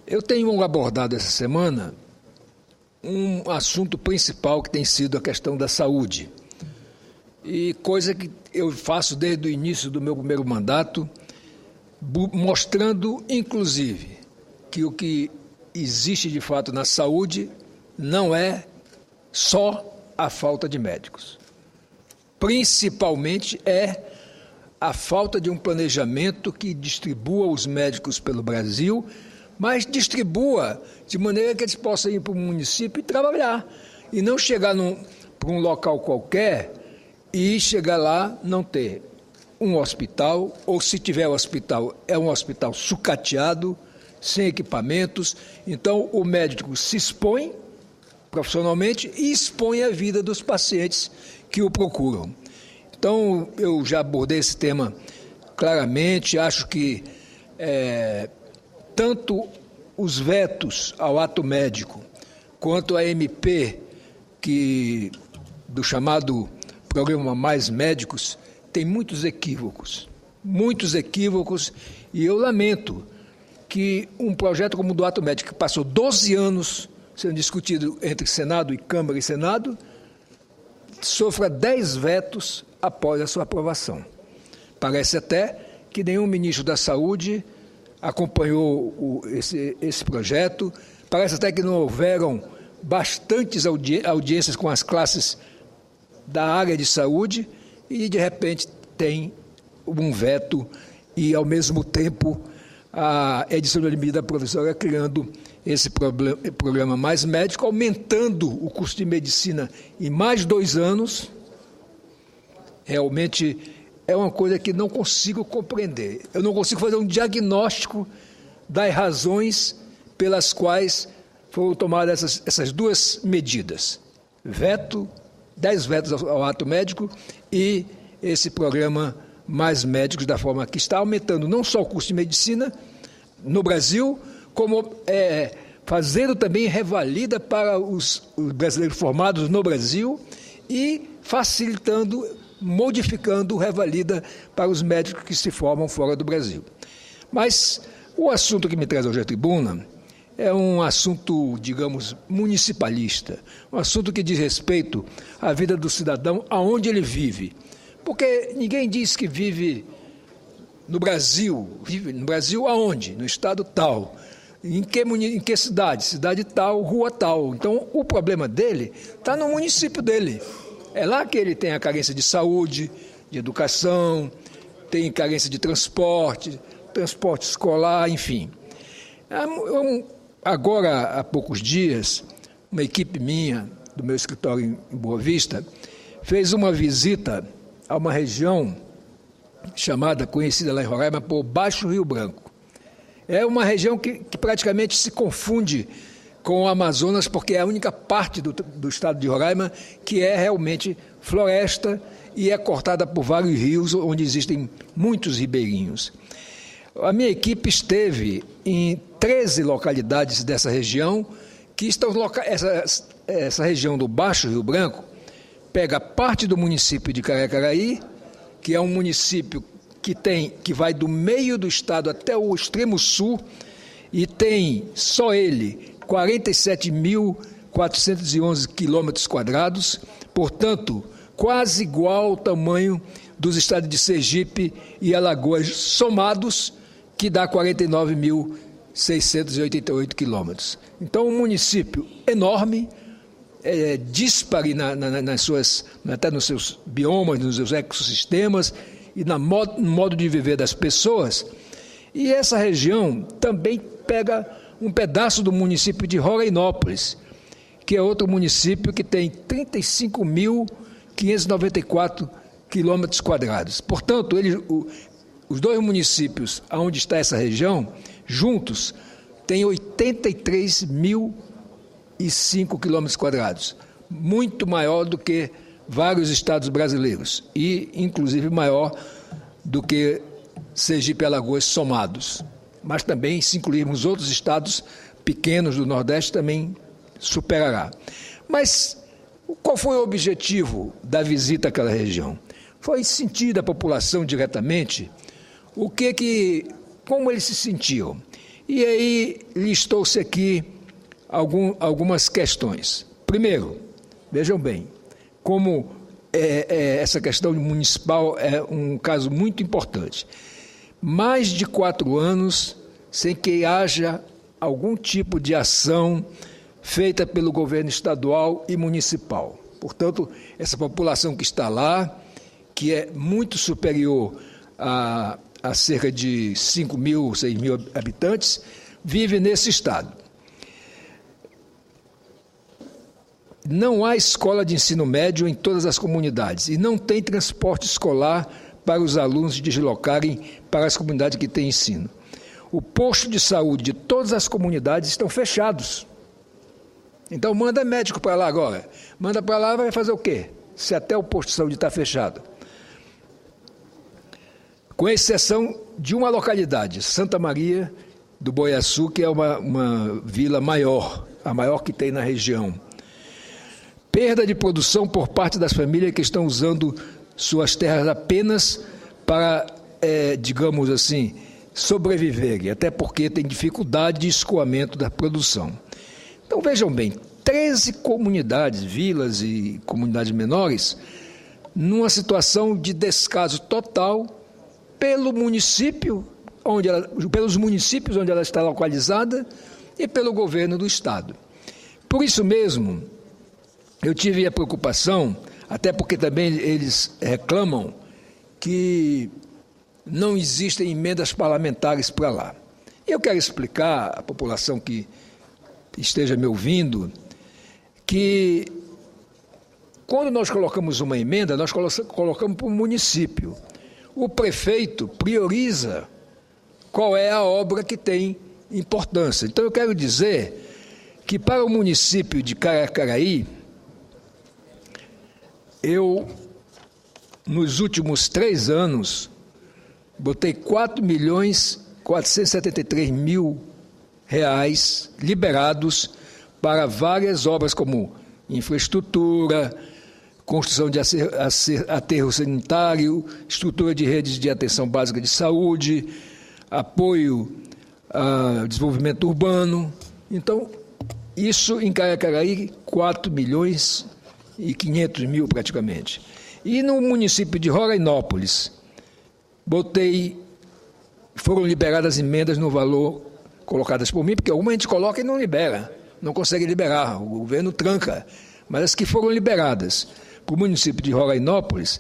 Eu tenho abordado essa semana um assunto principal que tem sido a questão da saúde. E coisa que eu faço desde o início do meu primeiro mandato, mostrando, inclusive, que o que existe de fato na saúde não é só a falta de médicos. Principalmente é a falta de um planejamento que distribua os médicos pelo Brasil, mas distribua de maneira que eles possam ir para o município e trabalhar, e não chegar para um local qualquer e chegar lá não ter um hospital, ou se tiver hospital, é um hospital sucateado, sem equipamentos. Então o médico se expõe profissionalmente e expõe a vida dos pacientes que o procuram. Então eu já abordei esse tema claramente, acho que tanto os vetos ao ato médico, quanto a MP, do chamado programa Mais Médicos, tem muitos equívocos, e eu lamento que um projeto como o do ato médico, que passou 12 anos sendo discutido entre Senado e Câmara e Senado, sofra 10 vetos após a sua aprovação. Parece até que nenhum ministro da Saúde acompanhou esse projeto, parece até que não houveram bastantes audiências com as classes da área de saúde e, de repente, tem um veto e, ao mesmo tempo, a edição da medida provisória criando esse programa Mais Médico, aumentando o custo de medicina em mais 2 anos. Realmente é uma coisa que não consigo compreender. Eu não consigo fazer um diagnóstico das razões pelas quais foram tomadas essas duas medidas. 10 vetos ao ato médico e esse programa Mais Médicos, da forma que está aumentando não só o custo de medicina no Brasil, como fazendo também revalida para os brasileiros formados no Brasil e facilitando, modificando o revalida para os médicos que se formam fora do Brasil. Mas o assunto que me traz hoje à tribuna é um assunto, digamos, municipalista, um assunto que diz respeito à vida do cidadão, aonde ele vive. Porque ninguém diz que vive no Brasil. Vive no Brasil aonde? No estado tal. Em que cidade? Cidade tal, rua tal. Então, o problema dele está no município dele. É lá que ele tem a carência de saúde, de educação, tem carência de transporte escolar, enfim. Agora, há poucos dias, uma equipe minha, do meu escritório em Boa Vista, fez uma visita a uma região conhecida lá em Roraima por Baixo Rio Branco. É uma região que praticamente se confunde com o Amazonas, porque é a única parte do estado de Roraima que é realmente floresta e é cortada por vários rios, onde existem muitos ribeirinhos. A minha equipe esteve em 13 localidades dessa região, que estão essa região do Baixo Rio Branco pega parte do município de Carecaraí, que é um município que vai do meio do estado até o extremo sul, e tem só ele 47.411 quilômetros quadrados, portanto, quase igual ao tamanho dos estados de Sergipe e Alagoas somados, que dá 49.688 quilômetros. Então, um município enorme, díspare até nos seus biomas, nos seus ecossistemas e no modo de viver das pessoas. E essa região também pega um pedaço do município de Rorainópolis, que é outro município que tem 35.594 quilômetros quadrados. Portanto, os dois municípios onde está essa região, juntos, têm 83.005 quilômetros quadrados, muito maior do que vários estados brasileiros e, inclusive, maior do que Sergipe e Alagoas somados. Mas também, se incluirmos outros estados pequenos do Nordeste, também superará. Mas qual foi o objetivo da visita àquela região? Foi sentir da população diretamente como eles se sentiam. E aí listou-se aqui algumas questões. Primeiro, vejam bem, como essa questão municipal é um caso muito importante. Mais de 4 anos sem que haja algum tipo de ação feita pelo governo estadual e municipal. Portanto, essa população que está lá, que é muito superior a cerca de 5 mil, 6 mil habitantes, vive nesse estado. Não há escola de ensino médio em todas as comunidades e não tem transporte escolar para os alunos deslocarem para as comunidades que têm ensino. O posto de saúde de todas as comunidades estão fechados. Então manda médico para lá agora. Manda para lá, vai fazer o quê? Se até o posto de saúde está fechado. Com exceção de uma localidade, Santa Maria do Boiaçu, que é uma vila maior, a maior que tem na região. Perda de produção por parte das famílias que estão usando suas terras apenas para, digamos assim, sobreviverem, até porque tem dificuldade de escoamento da produção. Então, vejam bem, 13 comunidades, vilas e comunidades menores, numa situação de descaso total pelos municípios onde ela está localizada e pelo governo do Estado. Por isso mesmo, eu tive a preocupação, até porque também eles reclamam que não existem emendas parlamentares para lá. Eu quero explicar à população que esteja me ouvindo que quando nós colocamos uma emenda, nós colocamos para o município. O prefeito prioriza qual é a obra que tem importância. Então, eu quero dizer que para o município de Caracaraí, eu, nos últimos 3 anos, botei R$4.473.000 liberados para várias obras como infraestrutura, construção de aterro sanitário, estrutura de redes de atenção básica de saúde, apoio a desenvolvimento urbano. Então, isso em Caracaraí, R$4.500.000 praticamente. E no município de Rorainópolis, foram liberadas emendas no valor colocadas por mim, porque alguma a gente coloca e não libera, não consegue liberar, o governo tranca. Mas as que foram liberadas para o município de Rorainópolis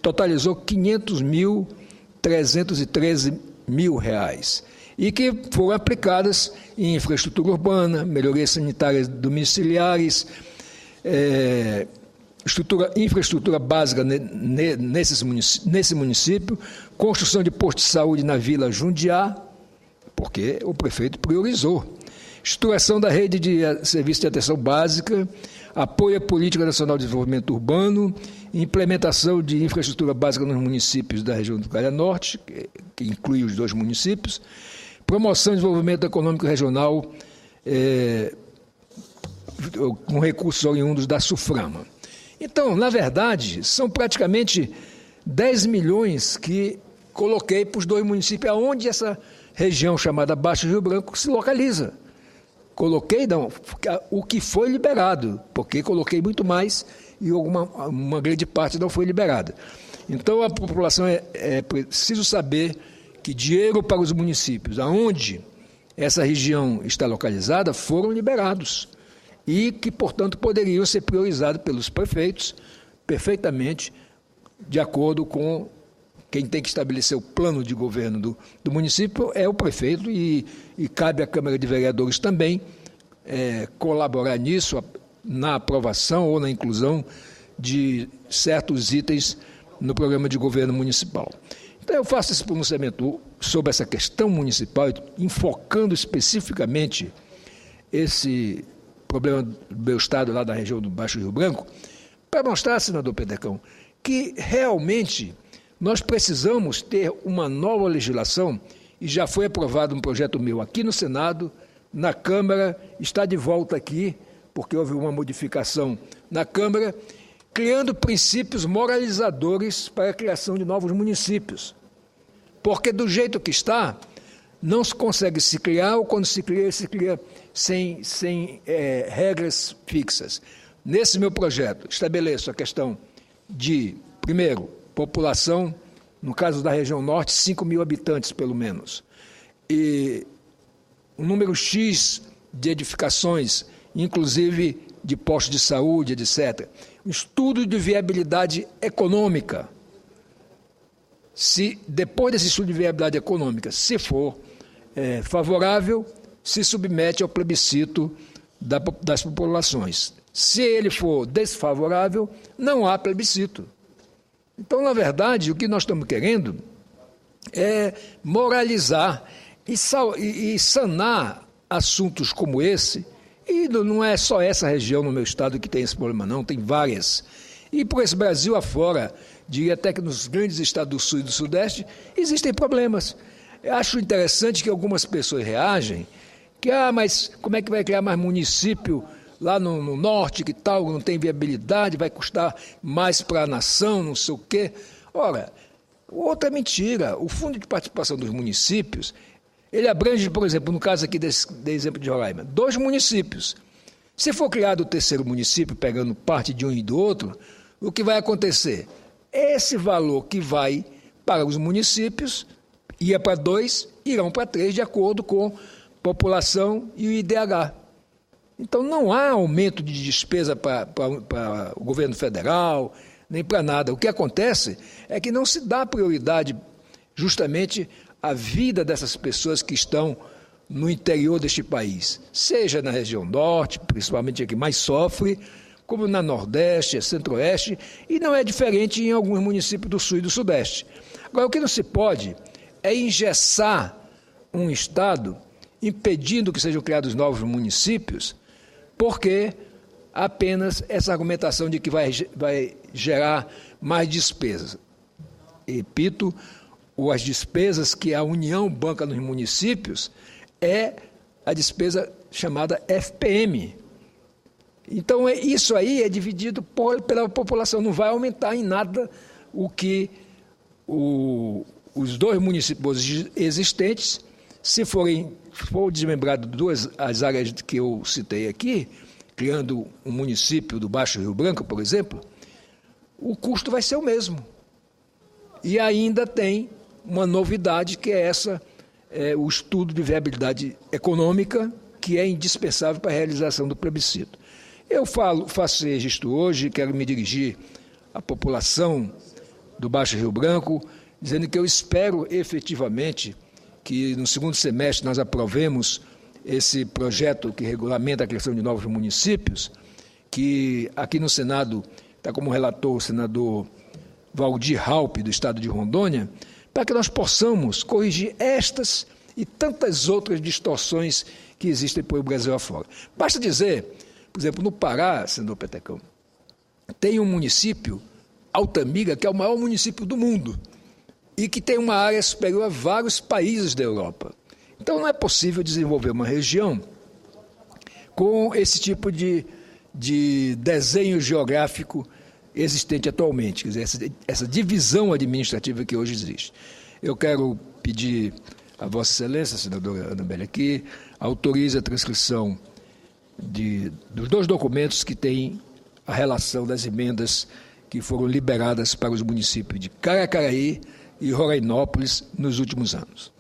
totalizou R$500.313.000 e que foram aplicadas em infraestrutura urbana, melhorias sanitárias domiciliares, infraestrutura básica nesse município, construção de posto de saúde na Vila Jundiá, porque o prefeito priorizou, estruturação da rede de serviços de atenção básica, apoio à Política Nacional de Desenvolvimento Urbano, implementação de infraestrutura básica nos municípios da região do Calha Norte, que inclui os 2 municípios, promoção e desenvolvimento econômico regional com recursos oriundos da SUFRAMA. Então, na verdade, são praticamente 10 milhões que coloquei para os 2 municípios, onde essa região chamada Baixo Rio Branco se localiza. Coloquei o que foi liberado, porque coloquei muito mais e uma grande parte não foi liberada. Então, a população é preciso saber que dinheiro para os municípios, aonde essa região está localizada, foram liberados e que, portanto, poderiam ser priorizados pelos prefeitos perfeitamente de acordo com quem tem que estabelecer o plano de governo do município é o prefeito e cabe à Câmara de Vereadores também colaborar nisso, na aprovação ou na inclusão de certos itens no programa de governo municipal. Então, eu faço esse pronunciamento sobre essa questão municipal, enfocando especificamente esse problema do meu estado, lá da região do Baixo Rio Branco, para mostrar, senador Pedecão, que realmente nós precisamos ter uma nova legislação, e já foi aprovado um projeto meu aqui no Senado, na Câmara, está de volta aqui, porque houve uma modificação na Câmara, criando princípios moralizadores para a criação de novos municípios. Porque do jeito que está, não se consegue se criar, ou quando se cria sem regras fixas. Nesse meu projeto, estabeleço a questão de, primeiro, população, no caso da região norte, 5 mil habitantes, pelo menos. E um número X de edificações, inclusive de postos de saúde, etc. Um estudo de viabilidade econômica. Se, depois desse estudo de viabilidade econômica, se for favorável, se submete ao plebiscito das populações. Se ele for desfavorável, não há plebiscito. Então, na verdade, o que nós estamos querendo é moralizar e sanar assuntos como esse. E não é só essa região no meu estado que tem esse problema, não, tem várias. E por esse Brasil afora, diria até que nos grandes estados do Sul e do Sudeste, existem problemas. Eu acho interessante que algumas pessoas reagem, que, mas como é que vai criar mais município lá no norte, que tal, não tem viabilidade, vai custar mais para a nação, não sei o quê. Ora, outra mentira. O Fundo de Participação dos Municípios, ele abrange, por exemplo, no caso aqui desse exemplo de Roraima, 2 municípios. Se for criado o terceiro município, pegando parte de um e do outro, o que vai acontecer? Esse valor que vai para os municípios, ia para 2, irão para 3, de acordo com população e o IDH. Então, não há aumento de despesa para o governo federal, nem para nada. O que acontece é que não se dá prioridade justamente à vida dessas pessoas que estão no interior deste país, seja na região norte, principalmente a que mais sofre, como na Nordeste, Centro-Oeste, e não é diferente em alguns municípios do Sul e do Sudeste. Agora, o que não se pode é engessar um Estado impedindo que sejam criados novos municípios, porque apenas essa argumentação de que vai gerar mais despesas. Repito, as despesas que a União banca nos municípios é a despesa chamada FPM. Então, isso aí é dividido pela população, não vai aumentar em nada o que os 2 municípios existentes, se for desmembrado as áreas que eu citei aqui, criando um município do Baixo Rio Branco, por exemplo, o custo vai ser o mesmo. E ainda tem uma novidade, que é o estudo de viabilidade econômica, que é indispensável para a realização do plebiscito. Eu faço registro hoje, quero me dirigir à população do Baixo Rio Branco, dizendo que eu espero efetivamente que no segundo semestre nós aprovemos esse projeto que regulamenta a criação de novos municípios, que aqui no Senado está como relator o senador Valdir Raupp, do estado de Rondônia, para que nós possamos corrigir estas e tantas outras distorções que existem por Brasil afora. Basta dizer, por exemplo, no Pará, senador Petecão, tem um município, Altamira, que é o maior município do mundo, e que tem uma área superior a vários países da Europa. Então, não é possível desenvolver uma região com esse tipo de desenho geográfico existente atualmente, quer dizer, essa divisão administrativa que hoje existe. Eu quero pedir a Vossa Excelência, senadora Anabelle, que autorize a transcrição dos 2 documentos que têm a relação das emendas que foram liberadas para os municípios de Caracaraí e Rorainópolis nos últimos anos.